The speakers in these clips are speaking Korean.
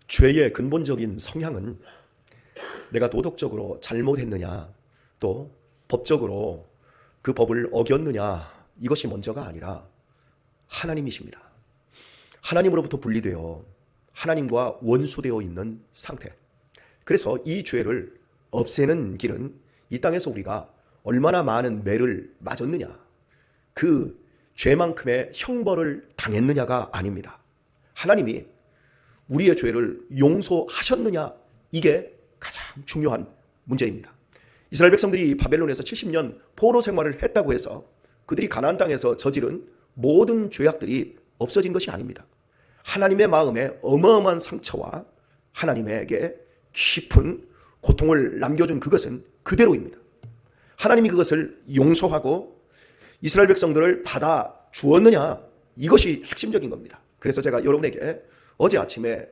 죄의 근본적인 성향은 내가 도덕적으로 잘못했느냐, 또 법적으로 그 법을 어겼느냐, 이것이 먼저가 아니라 하나님이십니다. 하나님으로부터 분리되어 하나님과 원수되어 있는 상태. 그래서 이 죄를 없애는 길은 이 땅에서 우리가 얼마나 많은 매를 맞았느냐, 그 죄만큼의 형벌을 당했느냐가 아닙니다. 하나님이 우리의 죄를 용서하셨느냐, 이게 가장 중요한 문제입니다. 이스라엘 백성들이 바벨론에서 70년 포로 생활을 했다고 해서 그들이 가나안 땅에서 저지른 모든 죄악들이 없어진 것이 아닙니다. 하나님의 마음에 어마어마한 상처와 하나님에게 깊은 고통을 남겨준 그것은 그대로입니다. 하나님이 그것을 용서하고 이스라엘 백성들을 받아 주었느냐, 이것이 핵심적인 겁니다. 그래서 제가 여러분에게 어제 아침에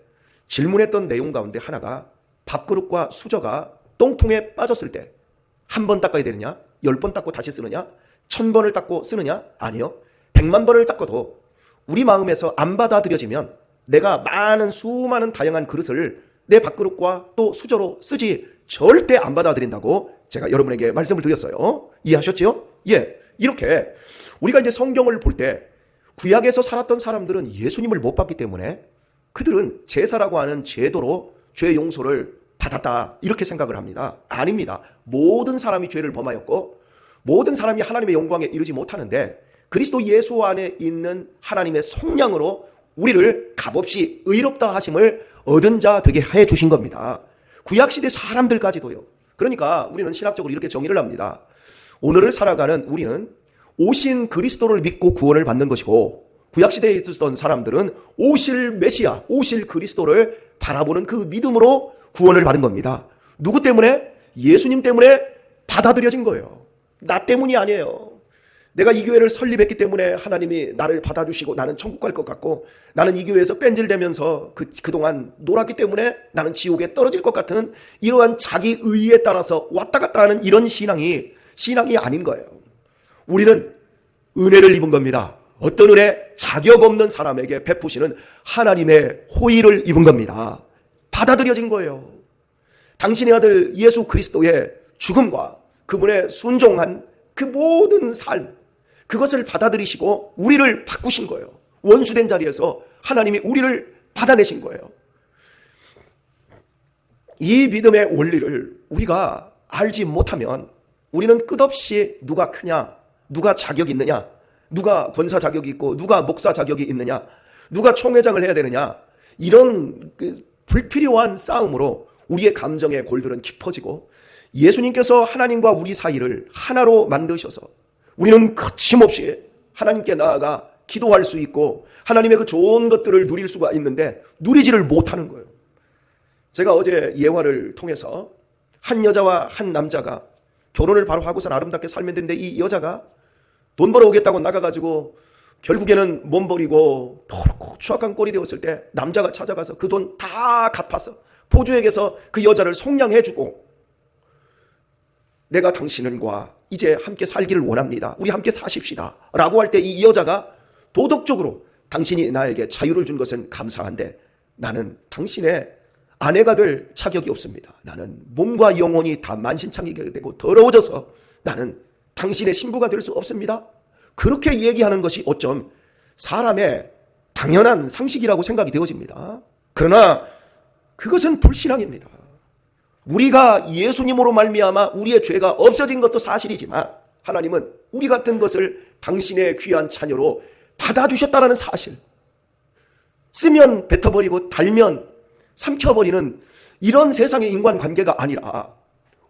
질문했던 내용 가운데 하나가, 밥그릇과 수저가 똥통에 빠졌을 때 한 번 닦아야 되느냐, 10번 닦고 다시 쓰느냐, 1000번을 닦고 쓰느냐? 아니요. 100만 번을 닦아도 우리 마음에서 안 받아들여지면 내가 수많은 다양한 그릇을 내 밥그릇과 또 수저로 쓰지 절대 안 받아들인다고 제가 여러분에게 말씀을 드렸어요. 이해하셨죠? 예. 이렇게 우리가 이제 성경을 볼 때 구약에서 살았던 사람들은 예수님을 못 봤기 때문에 그들은 제사라고 하는 제도로 죄 용서를 받았다, 이렇게 생각을 합니다. 아닙니다. 모든 사람이 죄를 범하였고 모든 사람이 하나님의 영광에 이르지 못하는데 그리스도 예수 안에 있는 하나님의 속량으로 우리를 값없이 의롭다 하심을 얻은 자 되게 해 주신 겁니다. 구약시대 사람들까지도요. 그러니까 우리는 신학적으로 이렇게 정의를 합니다. 오늘을 살아가는 우리는 오신 그리스도를 믿고 구원을 받는 것이고, 구약시대에 있었던 사람들은 오실 메시아, 오실 그리스도를 바라보는 그 믿음으로 구원을 받은 겁니다. 누구 때문에? 예수님 때문에 받아들여진 거예요. 나 때문이 아니에요. 내가 이 교회를 설립했기 때문에 하나님이 나를 받아주시고 나는 천국 갈 것 같고, 나는 이 교회에서 뺀질대면서 그동안 놀았기 때문에 나는 지옥에 떨어질 것 같은 이러한 자기 의의에 따라서 왔다 갔다 하는 이런 신앙이 아닌 거예요. 우리는 은혜를 입은 겁니다. 어떤 은혜? 자격 없는 사람에게 베푸시는 하나님의 호의를 입은 겁니다. 받아들여진 거예요. 당신의 아들 예수 그리스도의 죽음과 그분의 순종한 그 모든 삶, 그것을 받아들이시고 우리를 바꾸신 거예요. 원수된 자리에서 하나님이 우리를 받아내신 거예요. 이 믿음의 원리를 우리가 알지 못하면 우리는 끝없이 누가 크냐, 누가 자격이 있느냐, 누가 권사 자격이 있고 누가 목사 자격이 있느냐, 누가 총회장을 해야 되느냐, 이런 불필요한 싸움으로 우리의 감정의 골들은 깊어지고, 예수님께서 하나님과 우리 사이를 하나로 만드셔서 우리는 거침없이 하나님께 나아가 기도할 수 있고 하나님의 그 좋은 것들을 누릴 수가 있는데 누리지를 못하는 거예요. 제가 어제 예화를 통해서 한 여자와 한 남자가 결혼을 바로 하고서 아름답게 살면 되는데, 이 여자가 돈 벌어오겠다고 나가가지고 결국에는 몸 버리고 더럽고 추악한 꼴이 되었을 때 남자가 찾아가서 그 돈 다 갚아서 포주에게서 그 여자를 속량해주고, 내가 당신과 이제 함께 살기를 원합니다, 우리 함께 사십시다 라고 할 때 이 여자가 도덕적으로 당신이 나에게 자유를 준 것은 감사한데 나는 당신의 아내가 될 자격이 없습니다. 나는 몸과 영혼이 다 만신창이게 되고 더러워져서 나는 당신의 신부가 될 수 없습니다. 그렇게 얘기하는 것이 어쩜 사람의 당연한 상식이라고 생각이 되어집니다. 그러나 그것은 불신앙입니다. 우리가 예수님으로 말미암아 우리의 죄가 없어진 것도 사실이지만 하나님은 우리 같은 것을 당신의 귀한 자녀로 받아주셨다는 사실, 쓰면 뱉어버리고 달면 삼켜버리는 이런 세상의 인간관계가 아니라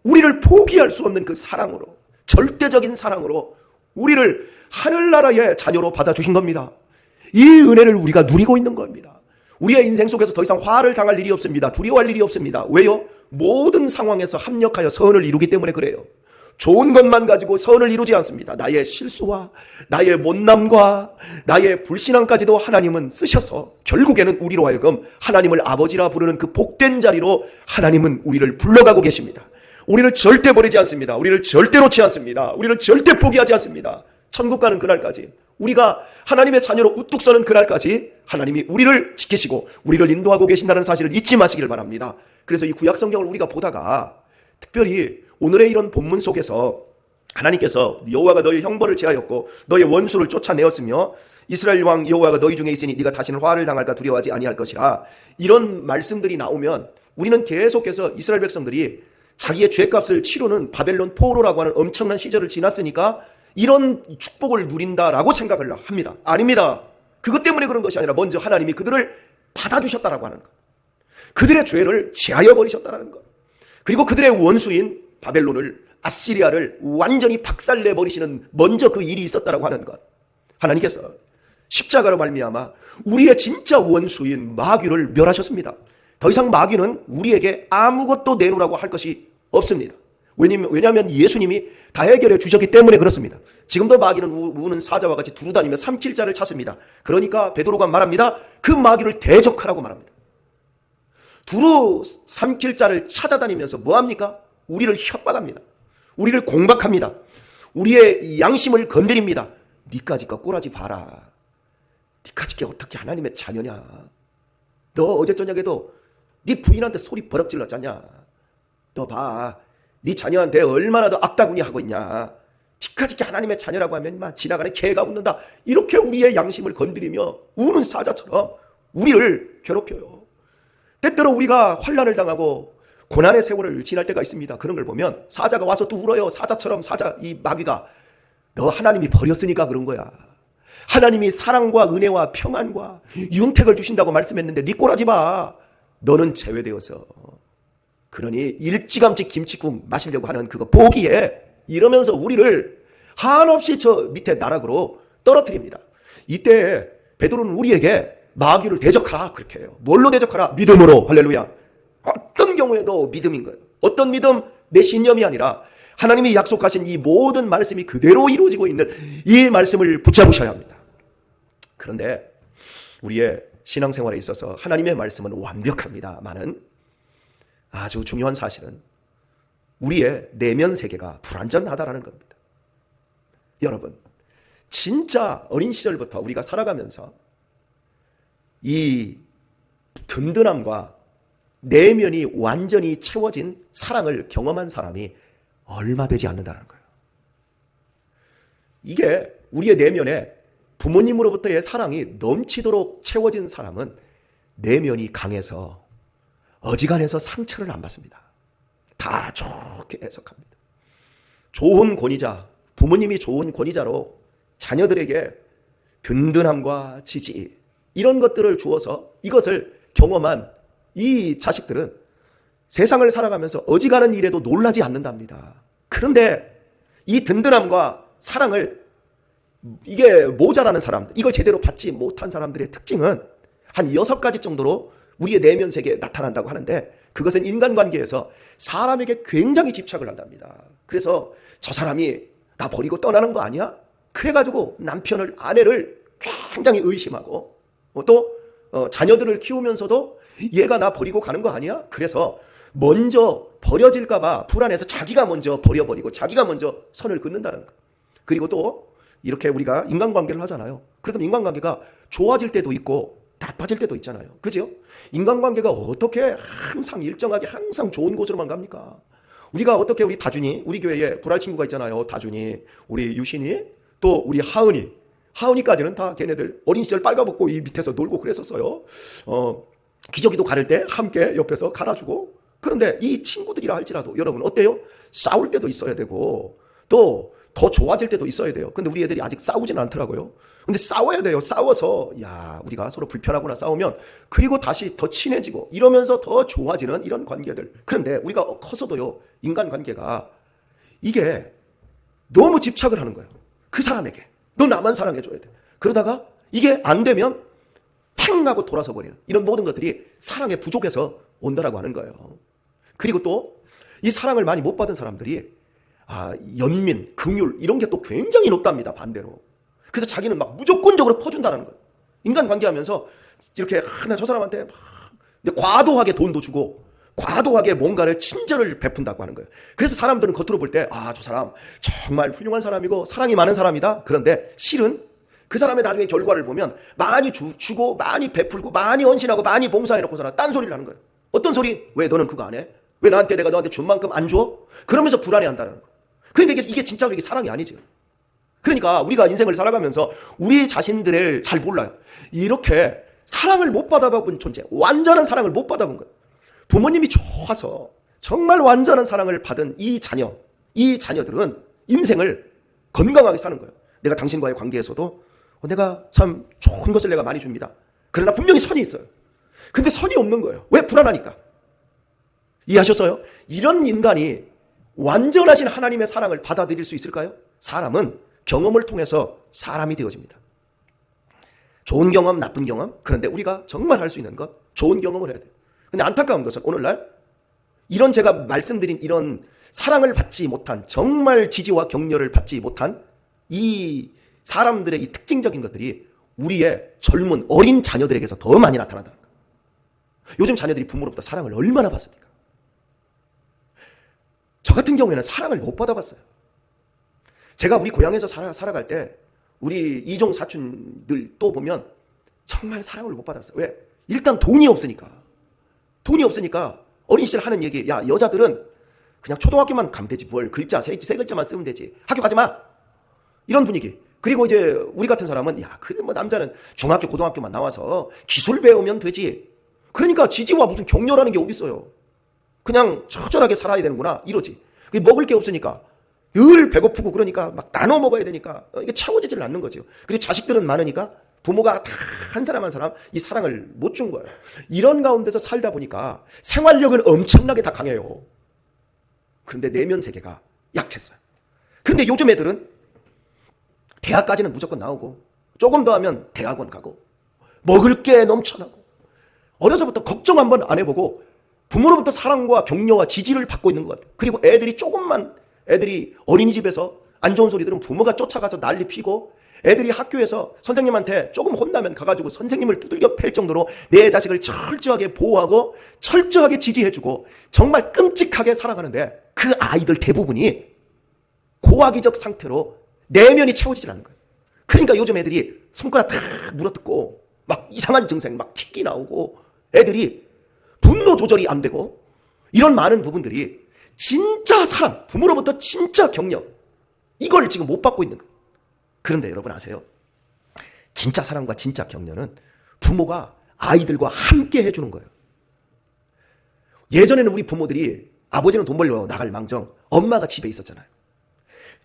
우리를 포기할 수 없는 그 사랑으로, 절대적인 사랑으로 우리를 하늘나라의 자녀로 받아주신 겁니다. 이 은혜를 우리가 누리고 있는 겁니다. 우리의 인생 속에서 더 이상 화를 당할 일이 없습니다. 두려워할 일이 없습니다. 왜요? 모든 상황에서 합력하여 선을 이루기 때문에 그래요. 좋은 것만 가지고 선을 이루지 않습니다. 나의 실수와 나의 못남과 나의 불신앙까지도 하나님은 쓰셔서 결국에는 우리로 하여금 하나님을 아버지라 부르는 그 복된 자리로 하나님은 우리를 불러가고 계십니다. 우리를 절대 버리지 않습니다. 우리를 절대 놓지 않습니다. 우리를 절대 포기하지 않습니다. 천국 가는 그날까지 우리가 하나님의 자녀로 우뚝 서는 그날까지 하나님이 우리를 지키시고 우리를 인도하고 계신다는 사실을 잊지 마시길 바랍니다. 그래서 이 구약 성경을 우리가 보다가 특별히 오늘의 이런 본문 속에서 하나님께서 여호와가 너희 형벌을 제하였고 너희 원수를 쫓아내었으며 이스라엘 왕 여호와가 너희 중에 있으니 네가 다시는 화를 당할까 두려워하지 아니할 것이라, 이런 말씀들이 나오면 우리는 계속해서 이스라엘 백성들이 자기의 죄값을 치르는 바벨론 포로라고 하는 엄청난 시절을 지났으니까 이런 축복을 누린다라고 생각을 합니다. 아닙니다. 그것 때문에 그런 것이 아니라 먼저 하나님이 그들을 받아주셨다라고 하는 것, 그들의 죄를 제하여 버리셨다라는 것, 그리고 그들의 원수인 바벨론을, 아시리아를 완전히 박살내버리시는 먼저 그 일이 있었다라고 하는 것, 하나님께서 십자가로 말미암아 우리의 진짜 원수인 마귀를 멸하셨습니다. 더 이상 마귀는 우리에게 아무것도 내놓으라고 할 것이 없습니다. 왜냐하면 예수님이 다 해결해 주셨기 때문에 그렇습니다. 지금도 마귀는 우는 사자와 같이 두루다니며 삼킬 자를 찾습니다. 그러니까 베드로가 말합니다. 그 마귀를 대적하라고 말합니다. 두루 삼킬 자를 찾아다니면서 뭐합니까? 우리를 협박합니다. 우리를 공박합니다. 우리의 양심을 건드립니다. 니까짓 거 꼬라지 봐라. 니까짓 게 어떻게 하나님의 자녀냐. 너 어제 저녁에도 네 부인한테 소리 버럭 질렀잖냐. 너 봐. 네 자녀한테 얼마나 더 악다구니 하고 있냐. 니까짓 게 하나님의 자녀라고 하면 막 지나가는 개가 웃는다. 이렇게 우리의 양심을 건드리며 우는 사자처럼 우리를 괴롭혀요. 때때로 우리가 환난을 당하고 고난의 세월을 지날 때가 있습니다. 그런 걸 보면 사자가 와서 또 울어요. 사자처럼 이 마귀가 너 하나님이 버렸으니까 그런 거야. 하나님이 사랑과 은혜와 평안과 윤택을 주신다고 말씀했는데 네 꼬라지 마. 너는 제외되어서 그러니 일찌감치 김치국 마시려고 하는 그거 포기해. 이러면서 우리를 한없이 저 밑에 나락으로 떨어뜨립니다. 이때 베드로는 우리에게 마귀를 대적하라 그렇게 해요. 뭘로 대적하라? 믿음으로. 할렐루야. 어떤 경우에도 믿음인 거예요. 어떤 믿음? 내 신념이 아니라 하나님이 약속하신 이 모든 말씀이 그대로 이루어지고 있는 이 말씀을 붙잡으셔야 합니다. 그런데 우리의 신앙생활에 있어서 하나님의 말씀은 완벽합니다만은 아주 중요한 사실은 우리의 내면 세계가 불완전하다라는 겁니다. 여러분, 진짜 어린 시절부터 우리가 살아가면서 이 든든함과 내면이 완전히 채워진 사랑을 경험한 사람이 얼마 되지 않는다는 거예요. 이게 우리의 내면에 부모님으로부터의 사랑이 넘치도록 채워진 사람은 내면이 강해서 어지간해서 상처를 안 받습니다. 다 좋게 해석합니다. 좋은 권위자, 부모님이 좋은 권위자로 자녀들에게 든든함과 지지, 이런 것들을 주어서 이것을 경험한 이 자식들은 세상을 살아가면서 어지간한 일에도 놀라지 않는답니다. 그런데 이 든든함과 사랑을 이게 모자라는 사람들, 이걸 제대로 받지 못한 사람들의 특징은 한 6가지 정도로 우리의 내면 세계에 나타난다고 하는데, 그것은 인간관계에서 사람에게 굉장히 집착을 한답니다. 그래서 저 사람이 나 버리고 떠나는 거 아니야? 그래가지고 남편을, 아내를 굉장히 의심하고, 또 자녀들을 키우면서도 얘가 나 버리고 가는 거 아니야? 그래서 먼저 버려질까 봐 불안해서 자기가 먼저 버려버리고 자기가 먼저 선을 긋는다는 거. 그리고 또 이렇게 우리가 인간관계를 하잖아요. 그러면 인간관계가 좋아질 때도 있고 나빠질 때도 있잖아요. 그죠? 인간관계가 어떻게 항상 일정하게 항상 좋은 곳으로만 갑니까? 우리가 어떻게 우리 다준이, 우리 교회에 불알 친구가 있잖아요. 다준이, 우리 유신이, 또 우리 하은이까지는 다 걔네들 어린 시절 빨가벗고 이 밑에서 놀고 그랬었어요. 기저귀도 가를 때 함께 옆에서 갈아주고. 그런데 이 친구들이라 할지라도 여러분 어때요? 싸울 때도 있어야 되고 또 더 좋아질 때도 있어야 돼요. 근데 우리 애들이 아직 싸우지는 않더라고요. 근데 싸워야 돼요. 싸워서 우리가 서로 불편하거나 싸우면 그리고 다시 더 친해지고 이러면서 더 좋아지는 이런 관계들. 그런데 우리가 커서도요, 인간관계가 이게 너무 집착을 하는 거예요. 그 사람에게. 너 나만 사랑해줘야 돼. 그러다가 이게 안 되면 팡 하고 돌아서 버리는 이런 모든 것들이 사랑의 부족에서 온다라고 하는 거예요. 그리고 또 이 사랑을 많이 못 받은 사람들이 연민, 긍휼 이런 게 또 굉장히 높답니다. 반대로. 그래서 자기는 막 무조건적으로 퍼준다는 거예요. 인간관계하면서 이렇게 나 저 사람한테 과도하게 돈도 주고 과도하게 뭔가를 친절을 베푼다고 하는 거예요. 그래서 사람들은 겉으로 볼 때 저 사람 정말 훌륭한 사람이고 사랑이 많은 사람이다. 그런데 실은 그 사람의 나중에 결과를 보면 많이 주고 많이 베풀고 많이 헌신하고 많이 봉사해놓고서나 딴소리를 하는 거예요. 어떤 소리? 왜 너는 그거 안 해? 왜 내가 너한테 준 만큼 안 줘? 그러면서 불안해한다는 거예요. 그러니까 이게 진짜로 이게 사랑이 아니지. 그러니까 우리가 인생을 살아가면서 우리 자신들을 잘 몰라요. 이렇게 사랑을 못 받아본 존재, 완전한 사랑을 못 받아본 거예요. 부모님이 좋아서 정말 완전한 사랑을 받은 이 자녀들은 인생을 건강하게 사는 거예요. 내가 당신과의 관계에서도 내가 참 좋은 것을 내가 많이 줍니다. 그러나 분명히 선이 있어요. 근데 선이 없는 거예요. 왜? 불안하니까. 이해하셨어요? 이런 인간이 완전하신 하나님의 사랑을 받아들일 수 있을까요? 사람은 경험을 통해서 사람이 되어집니다. 좋은 경험, 나쁜 경험. 그런데 우리가 정말 할 수 있는 것, 좋은 경험을 해야 돼요. 근데 안타까운 것은 오늘날 이런 제가 말씀드린 이런 사랑을 받지 못한, 정말 지지와 격려를 받지 못한 이 사람들의 이 특징적인 것들이 우리의 젊은 어린 자녀들에게서 더 많이 나타난다는 거예요. 요즘 자녀들이 부모로부터 사랑을 얼마나 받습니까? 저 같은 경우에는 사랑을 못 받아봤어요. 제가 우리 고향에서 살아갈 때 우리 이종 사촌들 또 보면 정말 사랑을 못 받았어요. 왜? 일단 돈이 없으니까 어린 시절 하는 얘기, 야, 여자들은 그냥 초등학교만 가면 되지, 뭘 글자 세 글자만 쓰면 되지, 학교 가지 마, 이런 분위기. 그리고 이제 우리 같은 사람은, 야, 그 뭐 남자는 중학교 고등학교만 나와서 기술 배우면 되지. 그러니까 지지와 무슨 격려라는 게 어디 있어요. 그냥 처절하게 살아야 되는구나, 이러지. 먹을 게 없으니까 늘 배고프고, 그러니까 막 나눠 먹어야 되니까 이게 채워지질 않는 거죠. 그리고 자식들은 많으니까 부모가 다 한 사람 한 사람 이 사랑을 못 준 거예요. 이런 가운데서 살다 보니까 생활력은 엄청나게 다 강해요. 그런데 내면 세계가 약했어요. 그런데 요즘 애들은 대학까지는 무조건 나오고, 조금 더 하면 대학원 가고, 먹을 게 넘쳐나고, 어려서부터 걱정 한번 안 해보고 부모로부터 사랑과 격려와 지지를 받고 있는 것 같아요. 그리고 애들이 어린이집에서 안 좋은 소리 들으면 부모가 쫓아가서 난리 피고, 애들이 학교에서 선생님한테 조금 혼나면 가가지고 선생님을 두들겨 팰 정도로 내 자식을 철저하게 보호하고 철저하게 지지해주고 정말 끔찍하게 살아가는데, 그 아이들 대부분이 고아기적 상태로 내면이 채워지질 않는 거예요. 그러니까 요즘 애들이 손가락 다 물어뜯고 막 이상한 증상, 막 틱이 나오고, 애들이 분노 조절이 안 되고, 이런 많은 부분들이 진짜 사랑, 부모로부터 진짜 격려, 이걸 지금 못 받고 있는 거예요. 그런데 여러분 아세요? 진짜 사랑과 진짜 격려는 부모가 아이들과 함께 해주는 거예요. 예전에는 우리 부모들이, 아버지는 돈 벌려 나갈 망정 엄마가 집에 있었잖아요.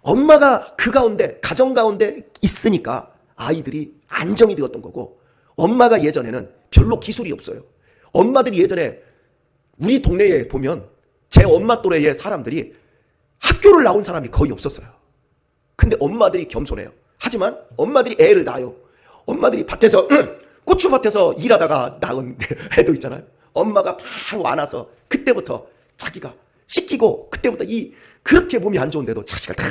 엄마가 그 가운데, 가정 가운데 있으니까 아이들이 안정이 되었던 거고, 엄마가 예전에는 별로 기술이 없어요. 엄마들이 예전에 우리 동네에 보면 제 엄마 또래의 사람들이 학교를 나온 사람이 거의 없었어요. 근데 엄마들이 겸손해요. 하지만 엄마들이 애를 낳아요. 엄마들이 밭에서 고추밭에서 일하다가 낳은 애도 있잖아요. 엄마가 바로 안아서 그때부터 자기가 씻기고, 그때부터 그렇게 몸이 안 좋은데도 자식을 다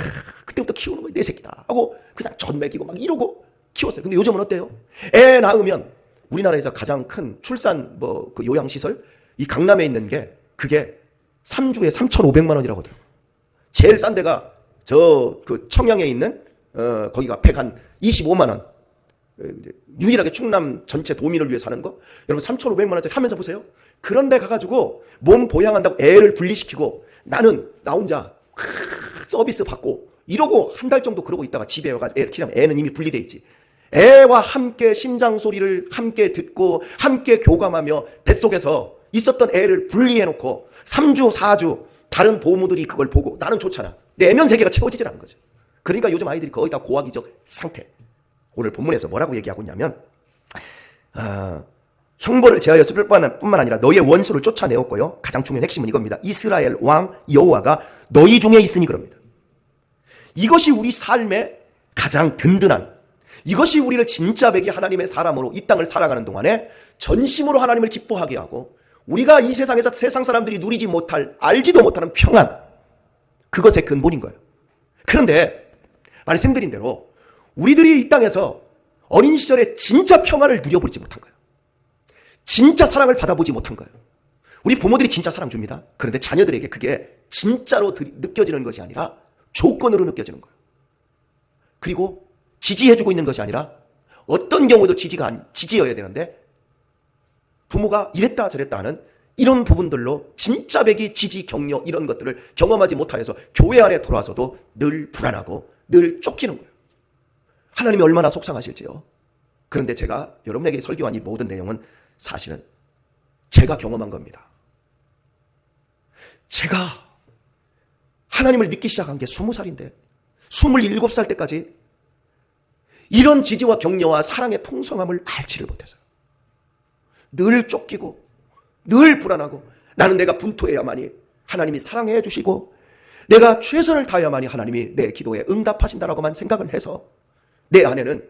그때부터 키우는 거예요. 내 새끼다 하고 그냥 전 먹이고 막 이러고 키웠어요. 근데 요즘은 어때요? 애 낳으면 우리나라에서 가장 큰 출산 그 요양시설, 이 강남에 있는 게 그게 3주에 3,500만 원이라거든요. 제일 싼 데가 그 청양에 있는 거기가 25만 원. 유일하게 충남 전체 도민을 위해 사는 거. 여러분 3,500만 원짜리 하면서 보세요. 그런데 가가지고 몸 보양한다고 애를 분리시키고, 나는 나 혼자 서비스 받고 이러고 한 달 정도 그러고 있다가 집에 와가 애를 키우면 애는 이미 분리돼 있지. 애와 함께 심장 소리를 함께 듣고 함께 교감하며 뱃속에서 있었던 애를 분리해놓고 3주 4주 다른 보호무들이 그걸 보고, 나는 좋잖아. 내면 세계가 채워지질 않는 거죠. 그러니까 요즘 아이들이 거의 다 고아기적 상태. 오늘 본문에서 뭐라고 얘기하고 있냐면, 형벌을 제하였을 뿐만 아니라 너희의 원수를 쫓아내었고요. 가장 중요한 핵심은 이겁니다. 이스라엘 왕 여호와가 너희 중에 있으니 그럽니다. 이것이 우리 삶의 가장 든든한, 이것이 우리를 진짜 백이 하나님의 사람으로 이 땅을 살아가는 동안에 전심으로 하나님을 기뻐하게 하고, 우리가 이 세상에서 세상 사람들이 누리지 못할, 알지도 못하는 평안, 그것의 근본인 거예요. 그런데 말씀드린 대로 우리들이 이 땅에서 어린 시절에 진짜 평안을 누려보지 못한 거예요. 진짜 사랑을 받아보지 못한 거예요. 우리 부모들이 진짜 사랑 줍니다. 그런데 자녀들에게 그게 진짜로 느껴지는 것이 아니라 조건으로 느껴지는 거예요. 그리고 지지해주고 있는 것이 아니라 어떤 경우도 지지여야 되는데 부모가 이랬다 저랬다 하는 이런 부분들로 진짜 백이 지지, 격려 이런 것들을 경험하지 못하여서 교회 안에 돌아와서도 늘 불안하고 늘 쫓기는 거예요. 하나님이 얼마나 속상하실지요. 그런데 제가 여러분에게 설교한 이 모든 내용은 사실은 제가 경험한 겁니다. 제가 하나님을 믿기 시작한 게 20살인데 27살 때까지 이런 지지와 격려와 사랑의 풍성함을 알지를 못해서요. 늘 쫓기고 늘 불안하고 나는 내가 분투해야만이 하나님이 사랑해 주시고 내가 최선을 다해야만이 하나님이 내 기도에 응답하신다라고만 생각을 해서 내 안에는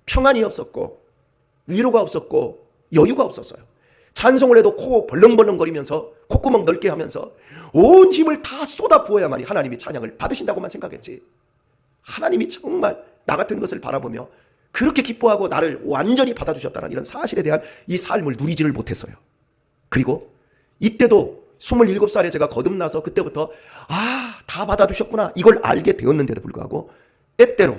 평안이 없었고 위로가 없었고 여유가 없었어요. 찬송을 해도 코 벌렁벌렁거리면서 콧구멍 넓게 하면서 온 힘을 다 쏟아 부어야만이 하나님이 찬양을 받으신다고만 생각했지. 하나님이 정말 나 같은 것을 바라보며 그렇게 기뻐하고 나를 완전히 받아주셨다는 이런 사실에 대한 이 삶을 누리지를 못했어요. 그리고 이때도 27살에 제가 거듭나서 그때부터 다 받아주셨구나 이걸 알게 되었는데도 불구하고 때때로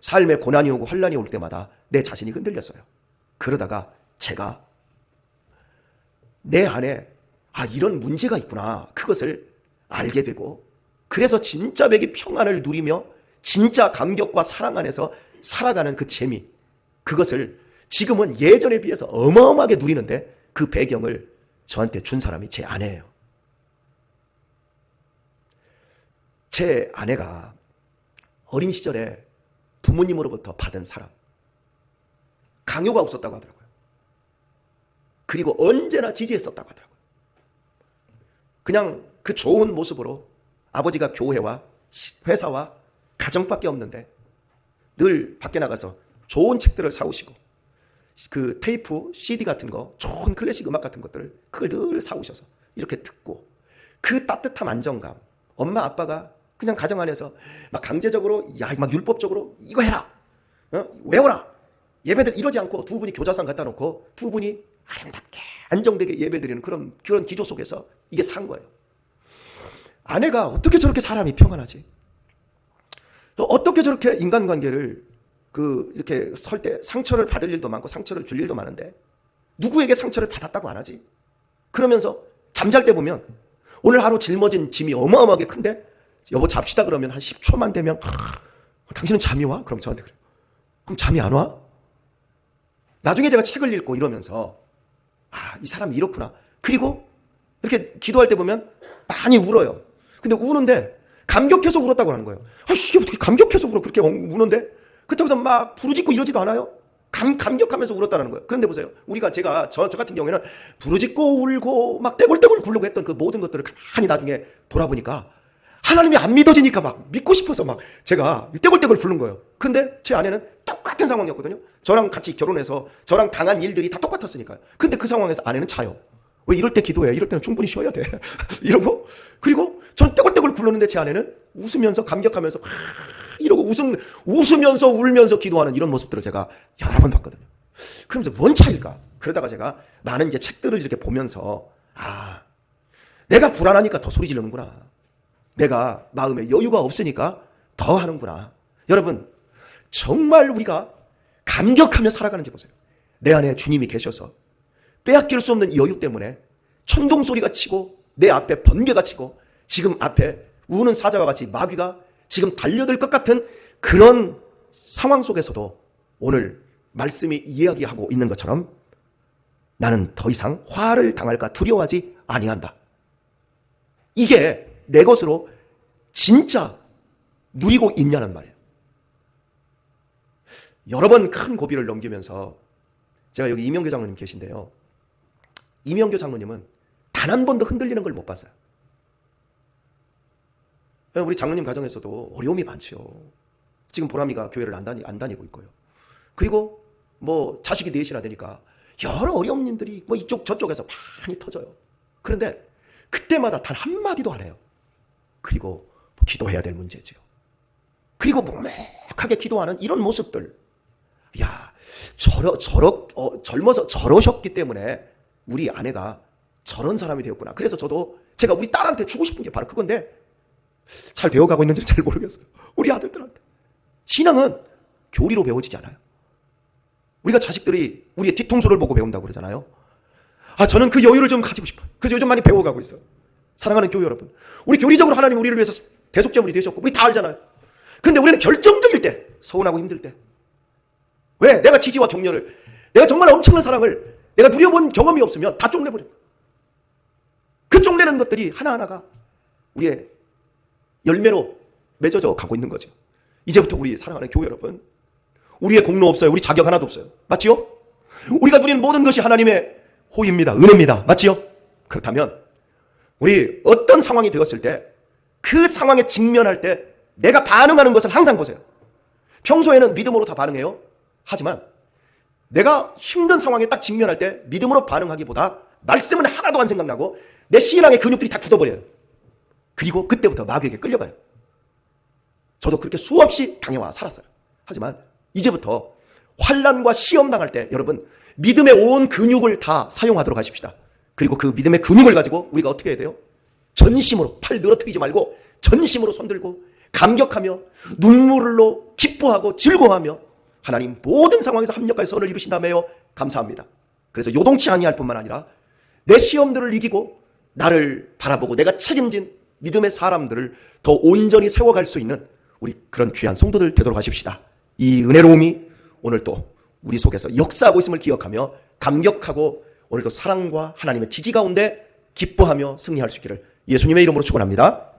삶에 고난이 오고 환난이 올 때마다 내 자신이 흔들렸어요. 그러다가 제가 내 안에 이런 문제가 있구나 그것을 알게 되고 그래서 진짜 백이 평안을 누리며 진짜 감격과 사랑 안에서 살아가는 그 재미 그것을 지금은 예전에 비해서 어마어마하게 누리는데 그 배경을 저한테 준 사람이 제 아내예요. 제 아내가 어린 시절에 부모님으로부터 받은 사랑 강요가 없었다고 하더라고요. 그리고 언제나 지지했었다고 하더라고요. 그냥 그 좋은 모습으로 아버지가 교회와 회사와 가정밖에 없는데 늘 밖에 나가서 좋은 책들을 사오시고 그 테이프, CD 같은 거 좋은 클래식 음악 같은 것들을 그걸 늘 사오셔서 이렇게 듣고 그 따뜻한 안정감 엄마 아빠가 그냥 가정 안에서 막 강제적으로 막 율법적으로 이거 해라 외워라 예배들 이러지 않고 두 분이 교자상 갖다 놓고 두 분이 아름답게 안정되게 예배드리는 그런 기조 속에서 이게 산 거예요. 아내가 어떻게 저렇게 사람이 평안하지? 어떻게 저렇게 인간관계를 이렇게 설 때 상처를 받을 일도 많고 상처를 줄 일도 많은데 누구에게 상처를 받았다고 안 하지? 그러면서 잠잘 때 보면 오늘 하루 짊어진 짐이 어마어마하게 큰데 여보 잡시다 그러면 한 10초만 되면 당신은 잠이 와? 그럼 저한테 그래요. 그럼 잠이 안 와? 나중에 제가 책을 읽고 이러면서 이 사람이 이렇구나. 그리고 이렇게 기도할 때 보면 많이 울어요. 근데 우는데 감격해서 울었다고 하는 거예요. 이게 어떻게 감격해서 울어? 그렇게 우는데? 그렇다고 해서 막 부르짖고 이러지도 않아요. 감격하면서 울었다는 거예요. 그런데 보세요. 제가 저 같은 경우에는 부르짖고 울고 막 떼굴떼굴 굴려고 했던 그 모든 것들을 가만히 나중에 돌아보니까 하나님이 안 믿어지니까 막 믿고 싶어서 막 제가 떼굴떼굴 부른 거예요. 근데 제 아내는 똑같은 상황이었거든요. 저랑 같이 결혼해서 저랑 당한 일들이 다 똑같았으니까요. 근데 그 상황에서 아내는 자요. 왜 이럴 때 기도해? 이럴 때는 충분히 쉬어야 돼. 이러고 그리고 저는 떼굴떼굴 굴렀는데 제 아내는 웃으면서 감격하면서 이러고 웃으면서 울면서 기도하는 이런 모습들을 제가 여러 번 봤거든요. 그러면서 뭔 차일까? 그러다가 제가 많은 이제 책들을 이렇게 보면서 내가 불안하니까 더 소리 지르는구나. 내가 마음에 여유가 없으니까 더 하는구나. 여러분 정말 우리가 감격하며 살아가는지 보세요. 내 안에 주님이 계셔서 빼앗길 수 없는 여유 때문에 천둥 소리가 치고 내 앞에 번개가 치고 지금 앞에 우는 사자와 같이 마귀가 지금 달려들 것 같은 그런 상황 속에서도 오늘 말씀이 이야기하고 있는 것처럼 나는 더 이상 화를 당할까 두려워하지 아니한다. 이게 내 것으로 진짜 누리고 있냐는 말이에요. 여러 번 큰 고비를 넘기면서 제가 여기 이명교 장로님 계신데요. 이명교 장로님은 단 한 번도 흔들리는 걸 못 봤어요. 우리 장로님 가정에서도 어려움이 많죠. 지금 보람이가 교회를 안 다니고 있고요. 그리고 뭐 자식이 넷이나 되니까 여러 어려운 일들이 뭐 이쪽 저쪽에서 많이 터져요. 그런데 그때마다 단 한마디도 안 해요. 그리고 기도해야 될 문제죠. 그리고 묵묵하게 기도하는 이런 모습들. 젊어서 저러셨기 때문에 우리 아내가 저런 사람이 되었구나. 그래서 제가 우리 딸한테 주고 싶은 게 바로 그건데 잘 배워가고 있는지는 잘 모르겠어요. 우리 아들들한테. 신앙은 교리로 배워지지 않아요. 우리가 자식들이 우리의 뒤통수를 보고 배운다고 그러잖아요. 저는 그 여유를 좀 가지고 싶어요. 그래서 요즘 많이 배워가고 있어요. 사랑하는 교회 여러분, 우리 교리적으로 하나님 우리를 위해서 대속제물이 되셨고 우리 다 알잖아요. 근데 우리는 결정적일 때, 서운하고 힘들 때, 왜? 내가 지지와 격려를, 내가 정말 엄청난 사랑을 내가 누려본 경험이 없으면 다 쪽내버려요. 그 쪽내는 것들이 하나하나가 우리의 열매로 맺어져 가고 있는 거죠. 이제부터 우리 사랑하는 교회 여러분, 우리의 공로 없어요. 우리 자격 하나도 없어요. 맞지요? 우리가 누리는 모든 것이 하나님의 호의입니다. 은혜입니다. 맞지요? 그렇다면 우리 어떤 상황이 되었을 때 그 상황에 직면할 때 내가 반응하는 것을 항상 보세요. 평소에는 믿음으로 다 반응해요. 하지만 내가 힘든 상황에 딱 직면할 때 믿음으로 반응하기보다 말씀은 하나도 안 생각나고 내 신앙의 근육들이 다 굳어버려요. 그리고 그때부터 마귀에게 끌려가요. 저도 그렇게 수없이 당해와 살았어요. 하지만 이제부터 환난과 시험 당할 때 여러분 믿음의 온 근육을 다 사용하도록 하십시다. 그리고 그 믿음의 근육을 가지고 우리가 어떻게 해야 돼요? 전심으로, 팔 늘어뜨리지 말고 전심으로 손들고 감격하며 눈물로 기뻐하고 즐거워하며 하나님 모든 상황에서 합력하여 선을 이루신다며요. 감사합니다. 그래서 요동치 아니할 뿐만 아니라 내 시험들을 이기고 나를 바라보고 내가 책임진 믿음의 사람들을 더 온전히 세워갈 수 있는 우리 그런 귀한 성도들 되도록 하십시다. 이 은혜로움이 오늘 또 우리 속에서 역사하고 있음을 기억하며 감격하고 오늘도 사랑과 하나님의 지지 가운데 기뻐하며 승리할 수 있기를 예수님의 이름으로 축원합니다.